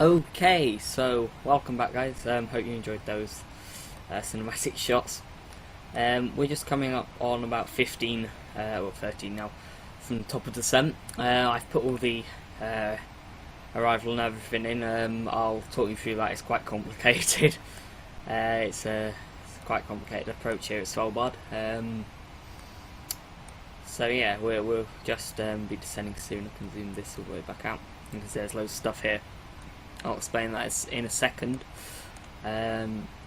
Okay, so welcome back, guys. Hope you enjoyed those cinematic shots. We're just coming up on about 15, or 13 now, from the top of descent. I've put all the arrival and everything in. I'll talk you through that. It's quite complicated. It's a quite complicated approach here at Svalbard. So yeah, we'll just be descending soon. I can zoom this all the way back out because there's loads of stuff here. I'll explain that in a second.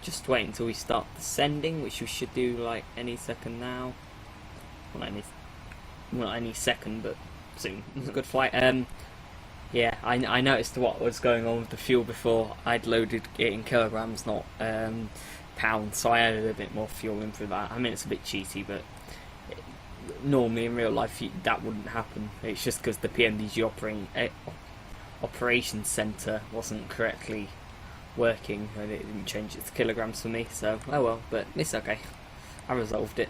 Just wait until we start descending, which we should do like any second now. Well, not any second, but soon. It was a good flight. Yeah, I noticed what was going on with the fuel before. I'd loaded it in kilograms, not pounds, so I added a bit more fuel in for that. I mean, it's a bit cheaty, but normally in real life that wouldn't happen. It's just because the PMDG operations centre wasn't correctly working and it didn't change its kilograms for me, so oh well, but it's okay. I resolved it.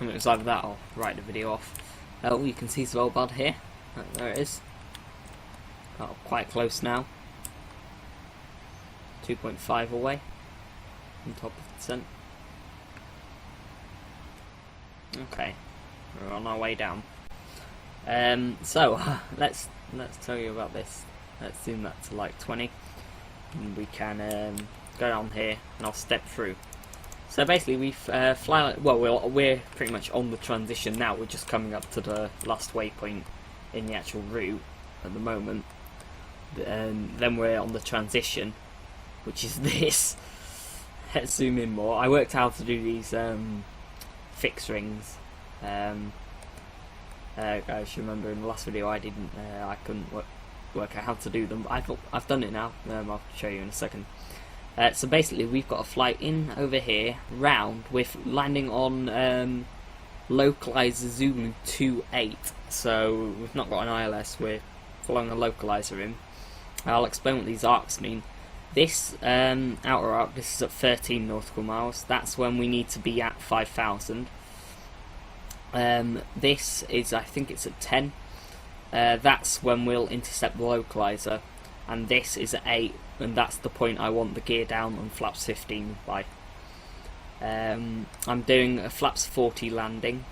And it was either that or write the video off. Oh, you can see Svalbard here. There it is. Oh, quite close now. 2.5 away on top of the descent. Okay. We're on our way down. So let's tell you about this. Let's zoom that to like 20, and we can go down here, and I'll step through. So basically, we fly. Well, we're pretty much on the transition now. We're just coming up to the last waypoint in the actual route at the moment. Then we're on the transition, which is this. Let's zoom in more. I worked out how to do these fixed rings. Guys, you remember in the last video I couldn't work out how to do them, but I've done it now. I'll show you in a second. So basically we've got a flight in over here, round, with landing on localizer Zulu 28. So we've not got an ILS, we're following a localizer in. I'll explain what these arcs mean. This outer arc, this is at 13 nautical miles. That's when we need to be at 5,000. This is, I think it's at 10. That's when we'll intercept the localizer, and this is at 8, and that's the point I want the gear down on flaps 15 by. I'm doing a flaps 40 landing.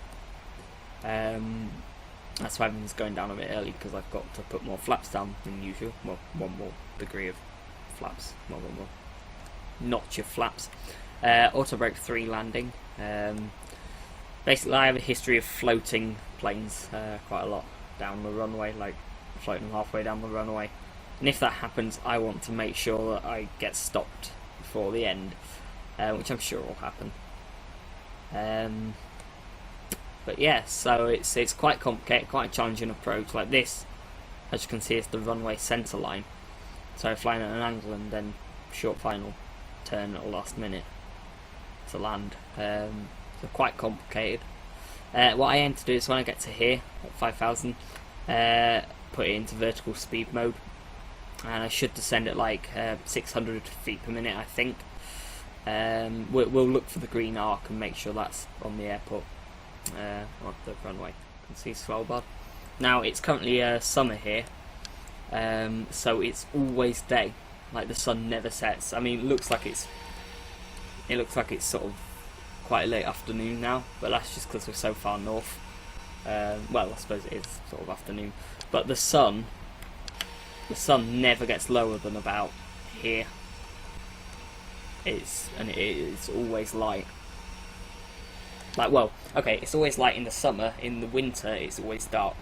That's why everything's going down a bit early, because I've got to put more flaps down than usual. Well, one more degree of flaps, one more notch of flaps. Auto brake 3 landing. Basically, I have a history of floating planes quite a lot down the runway, like floating halfway down the runway. And if that happens, I want to make sure that I get stopped before the end, which I'm sure will happen. But yeah, so it's quite complicated, quite a challenging approach. Like this, as you can see, is the runway centre line. So flying at an angle and then short final turn at the last minute to land. So quite complicated. What I aim to do is when I get to here at 5,000, put it into vertical speed mode, and I should descend at like 600 feet per minute, I think. We'll look for the green arc and make sure that's on the airport, on the runway. You can see Svalbard. Now it's currently summer here, so it's always day. Like the sun never sets. I mean, it looks like it's sort of quite a late afternoon now, but that's just because we're so far north. Well, I suppose it is sort of afternoon, but the sun never gets lower than about here. It's always light. Like, well, okay, it's always light in the summer. In the winter, it's always dark.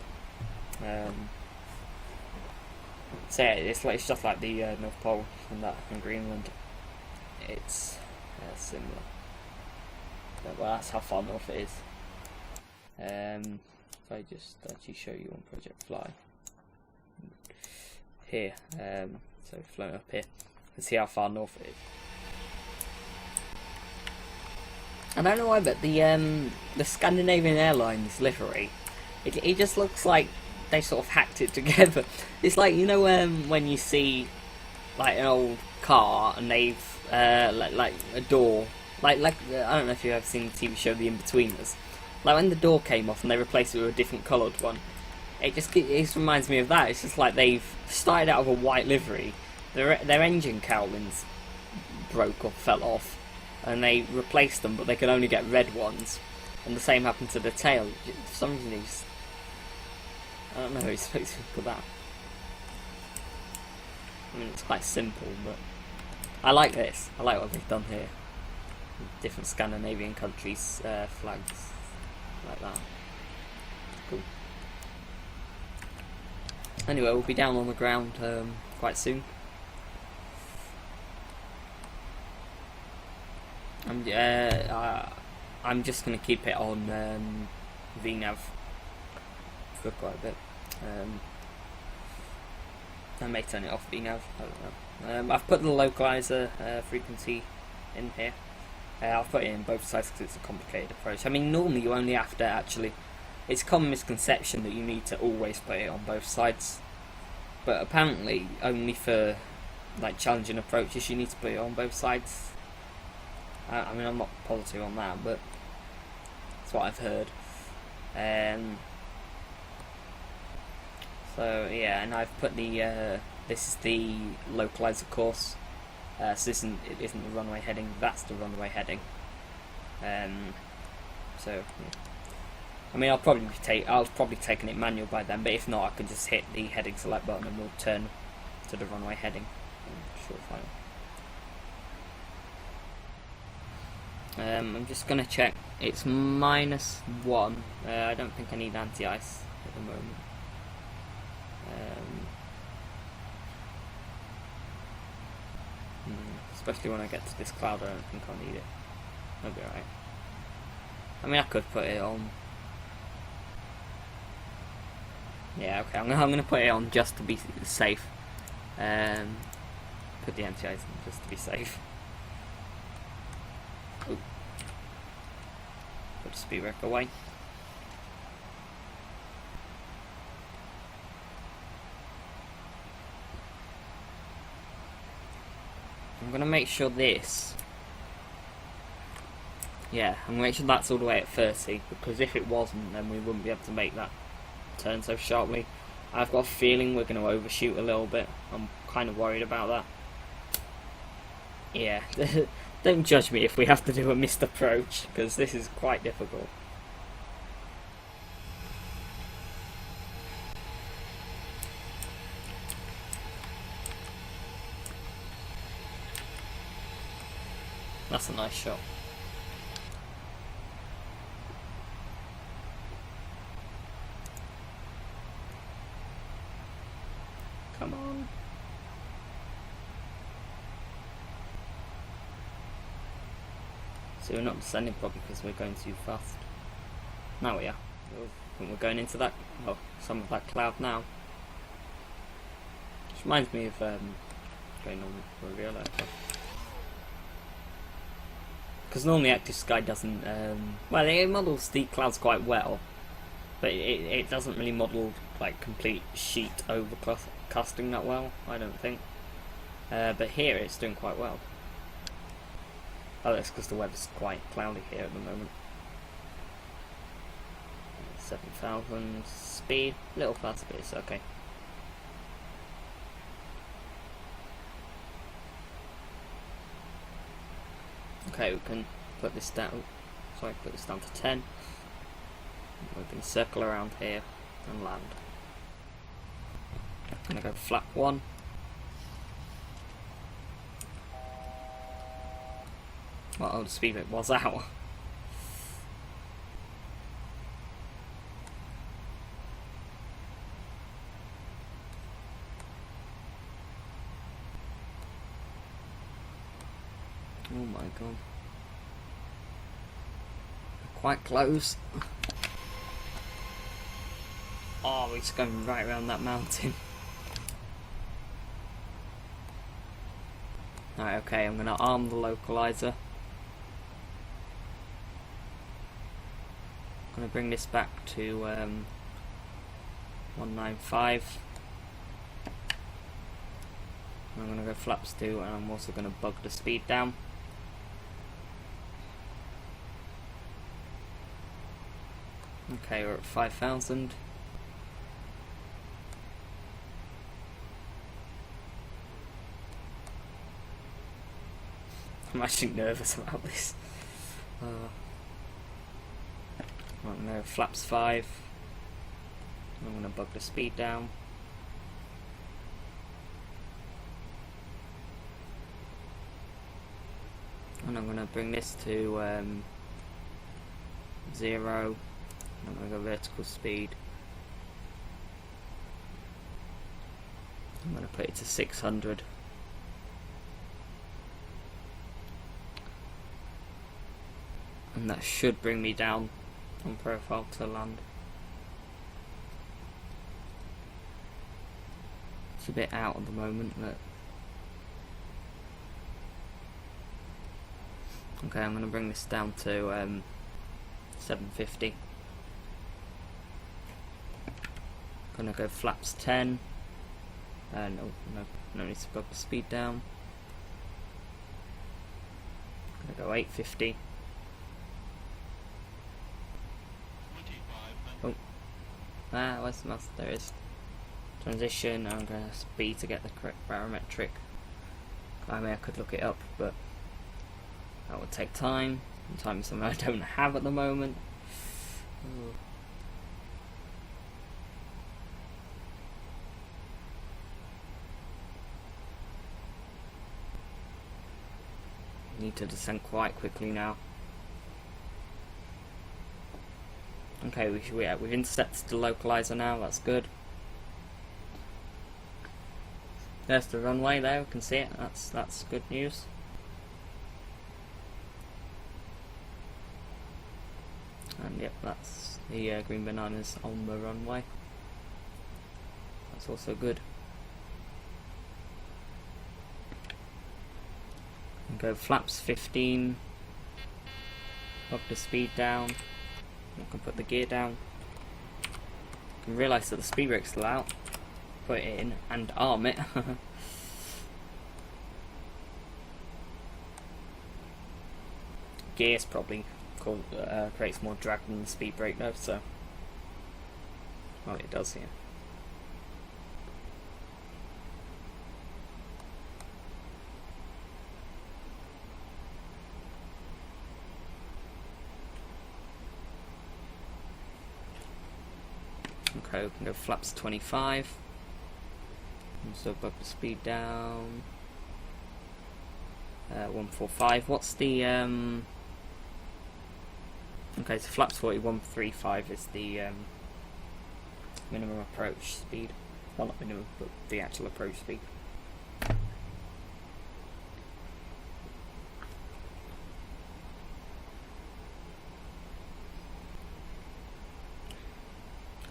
So yeah, it's just like the North Pole and that in Greenland. It's similar. Well, that's how far north it is. If I just actually show you on Project Fly here, so floating up here, you can see how far north it is. I don't know why, but the Scandinavian Airlines livery, it just looks like they sort of hacked it together. It's like, you know, when you see like an old car and they've like a door. Like I don't know if you've ever seen the TV show The In-Betweeners. Like when the door came off and they replaced it with a different coloured one. it reminds me of that. It's just like they've started out with a white livery, their engine cowlings broke or fell off, and they replaced them, but they could only get red ones. And the same happened to the tail. For some reason, I don't know. He's supposed to look at that. I mean, it's quite simple, but I like this. I like what they've done here. Different Scandinavian countries' flags, like that. Cool. Anyway, we'll be down on the ground quite soon. I'm just going to keep it on VNAV for quite a bit. I may turn it off VNAV, I don't know. I've put the localizer frequency in here. I've put it in both sides because it's a complicated approach. I mean, normally you only have to actually... It's a common misconception that you need to always put it on both sides. But apparently, only for like challenging approaches, you need to put it on both sides. I mean, I'm not positive on that, but that's what I've heard. So yeah, and I've put the this is the localizer course. So it isn't the runway heading. That's the runway heading. So yeah. I mean, I'll probably taken it manual by then, but if not, I can just hit the heading select button and we'll turn to the runway heading. Short final. I'm just gonna check. It's -1. I don't think I need anti-ice at the moment. Especially when I get to this cloud, I don't think I'll need it. That'll be alright. I mean, I could put it on. Yeah, okay. I'm gonna put it on just to be safe. Put the anti-ice on just to be safe. Ooh. Put the speed wreck away. I'm gonna make sure this. Yeah, I'm gonna make sure that's all the way at 30, because if it wasn't, then we wouldn't be able to make that turn so sharply. I've got a feeling we're gonna overshoot a little bit. I'm kind of worried about that. Yeah, don't judge me if we have to do a missed approach, because this is quite difficult. That's a nice shot. Come on. So we're not descending probably because we're going too fast. Now we are. I think we're going into that, well, some of that cloud now. Which reminds me of going on reveal actually. Because normally Active Sky doesn't, well, it models the clouds quite well, but it doesn't really model like complete sheet overcasting that well, I don't think. But here it's doing quite well. Oh, that's because the weather's quite cloudy here at the moment. 7,000 speed, little faster, but it's okay. Okay, we can put this down. Sorry, put this down to 10. We can circle around here and land. I'm gonna go flap 1. Well, the speed bit was out. Oh my god. Quite close. Oh, we're just going right around that mountain. Alright, okay, I'm gonna arm the localizer. I'm gonna bring this back to 195. I'm gonna go flaps 2, and I'm also gonna bug the speed down. Okay, we're at 5,000. I'm actually nervous about this. Right, no, flaps 5. I'm going to bug the speed down. And I'm going to bring this to 0. I'm going to go vertical speed. I'm going to put it to 600. And that should bring me down on profile to land. It's a bit out at the moment, but okay, I'm going to bring this down to 750. Going to go flaps 10. No need to bug the speed down. Going to go 850. Oh, where's the master? There is transition. I'm going to speed to get the correct barometric. I mean, I could look it up, but that would take time. And time is something I don't have at the moment. Ooh. Need to descend quite quickly now. Okay, we've intercepted the localizer now. That's good. There's the runway there. We can see it. That's good news. And yep, that's the green bananas on the runway. That's also good. And go flaps 15. Up the speed down. I can put the gear down. I can realise that the speed brake's still out. Put it in and arm it. Gears probably creates more drag than the speed brake though, so well, it does here. Okay, we can go flaps 25. So bug the speed down. 145. What's the okay, so flaps 4135 is the minimum approach speed. Well, not minimum, but the actual approach speed.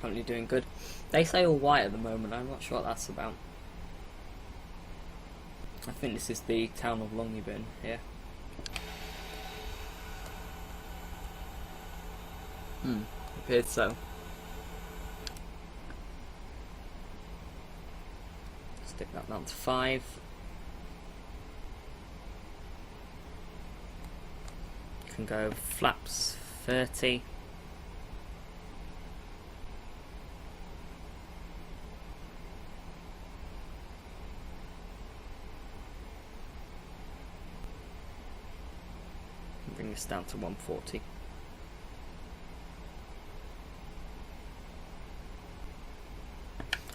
Currently doing good. They say all white at the moment. I'm not sure what that's about. I think this is the town of Longyearbyen here. Appeared so. Stick that down to 5. Can go flaps 30. Bring this down to 140.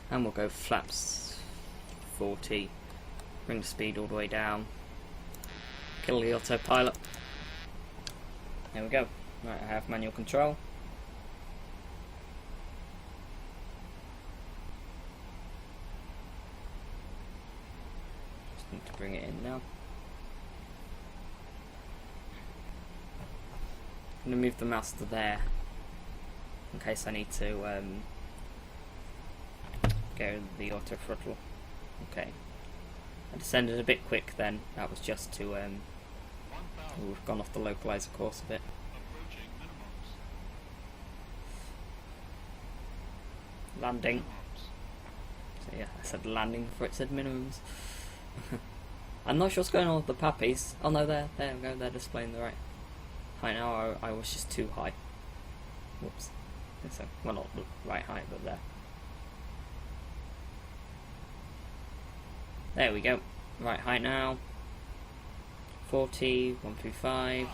And we'll go flaps 40. Bring the speed all the way down. Kill the autopilot. There we go. Right, I have manual control. Just need to bring it in now. I'm going to move the mouse to there in case I need to go the auto throttle. Okay, I descended a bit quick then. That was just to we've gone off the localizer course a bit. Landing. So yeah, I said landing before it said minimums. I'm not sure what's going on with the puppies. Oh no, there we go. They're displaying the right. Right now I was just too high. Whoops. So, well, not the right height, but there. There we go. Right height now. 40, 135.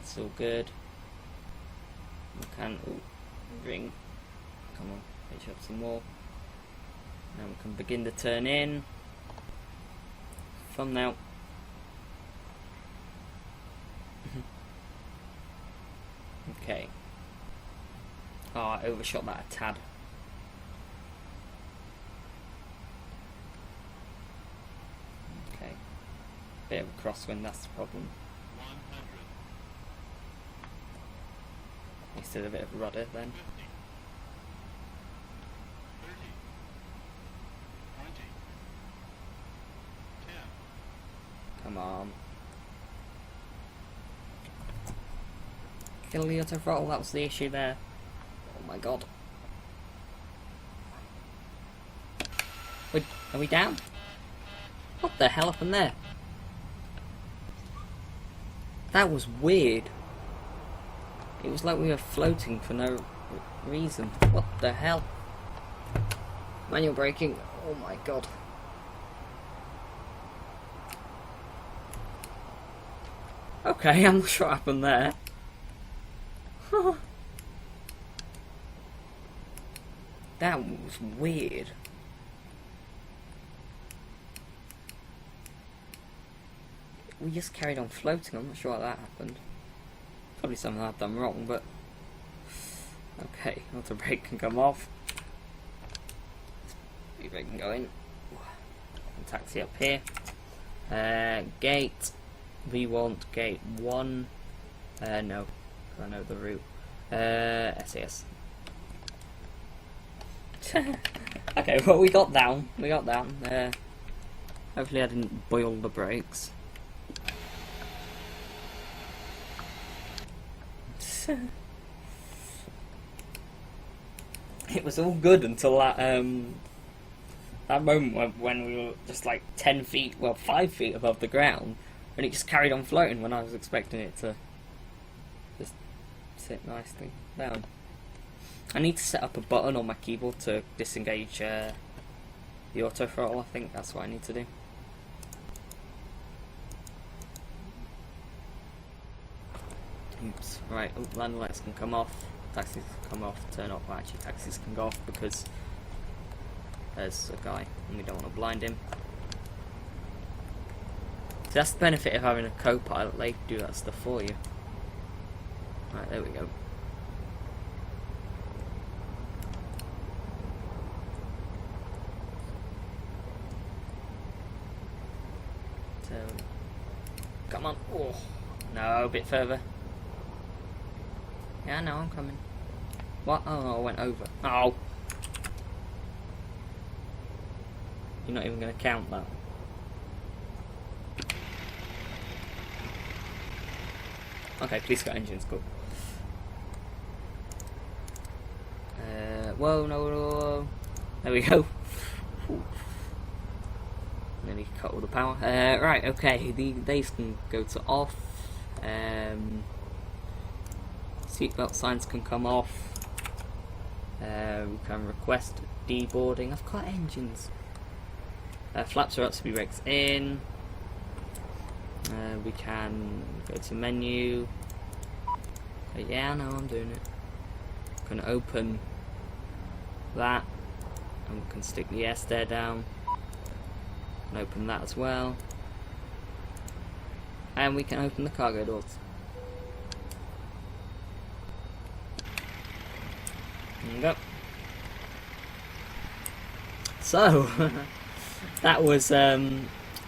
It's all good. We can ring. Come on, pitch up some more. Now we can begin to turn in. From now. Okay. Oh, I overshot that a tad. Okay. Bit of a crosswind, that's the problem. Instead of a bit of a rudder then. 50, 20, 10. Come on. Kill the auto throttle, that was the issue there. Oh my god. Wait, are we down? What the hell happened there? That was weird. It was like we were floating for no reason. What the hell? Manual braking. Oh my god. Okay, I'm not sure what happened there. That was weird. We just carried on floating. I'm not sure why that happened. Probably something I've done wrong, but okay. Auto brake can come off. Speed brake can go in. And taxi up here. Gate. We want gate 1. No, I know the route. SAS. Okay, well we got down. Hopefully I didn't boil the brakes. It was all good until that that moment when we were just like 10 feet, well 5 feet above the ground, and it just carried on floating when I was expecting it to just sit nicely down. I need to set up a button on my keyboard to disengage the auto throttle. I think that's what I need to do. Oops. Right, landing lights can come off, taxis can come off, turn off. Well, actually taxis can go off because there's a guy and we don't want to blind him. So that's the benefit of having a co-pilot, they do that stuff for you. Right, there we go. So, come on. Oh, no, a bit further. Yeah, no, I'm coming. What? Oh, I went over. Oh! You're not even going to count that. Okay, police got engines, cool. Whoa, no. There we go. Nearly cut all the power. Right, okay, these can go to off. Seatbelt signs can come off. We can request deboarding. I've got engines. Flaps are up, speed brakes in. We can go to menu. Yeah, no, I'm doing it. We can open that, and we can stick the air stair down. And open that as well. And we can open the cargo doors. There we go. So, that was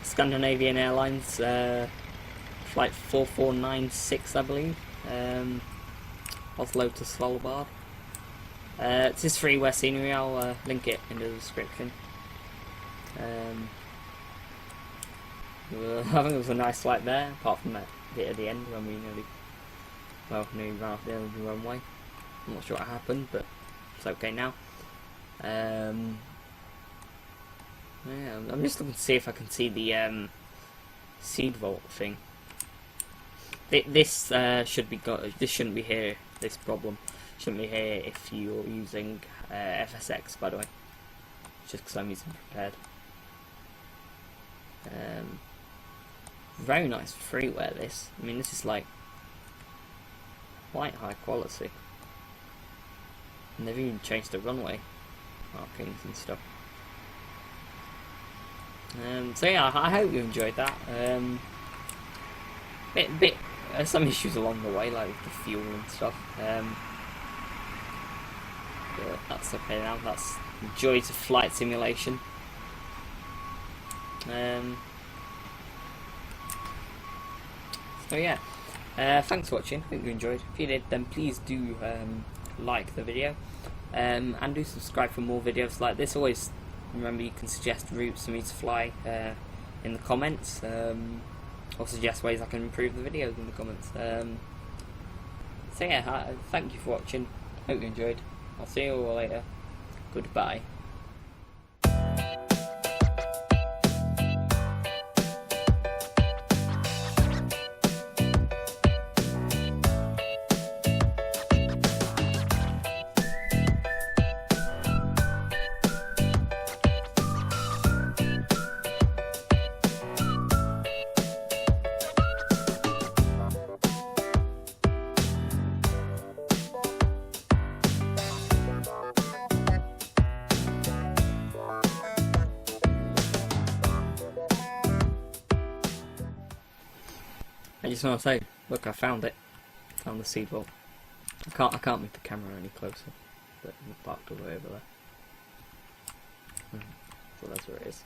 Scandinavian Airlines flight 4496, I believe. Oslo to Svalbard. This is freeware scenery, I'll link it in the description. I think it was a nice flight there, apart from that bit at the end when we nearly ran off the end of the runway. I'm not sure what happened, but it's okay now. Yeah, I'm just looking to see if I can see the seed vault thing. This should be this shouldn't be here. This problem shouldn't be here if you're using FSX, by the way. Just because I'm using prepared. Very nice freeware this. I mean, this is like quite high quality. And they've even changed the runway markings and stuff. So yeah, I hope you enjoyed that. Some issues along the way, like with the fuel and stuff. But that's okay now. That's the joys of flight simulation. So yeah, thanks for watching. Hope you enjoyed. If you did, then please do like the video, and do subscribe for more videos like this. Always remember, you can suggest routes for me to fly in the comments, or suggest ways I can improve the videos in the comments. So yeah, thank you for watching. Hope you enjoyed. I'll see you all later. Goodbye. I just want to say, look, I found it. Found the seed vault. I can't move the camera any closer, but we're parked all the way over there. So that's where it is.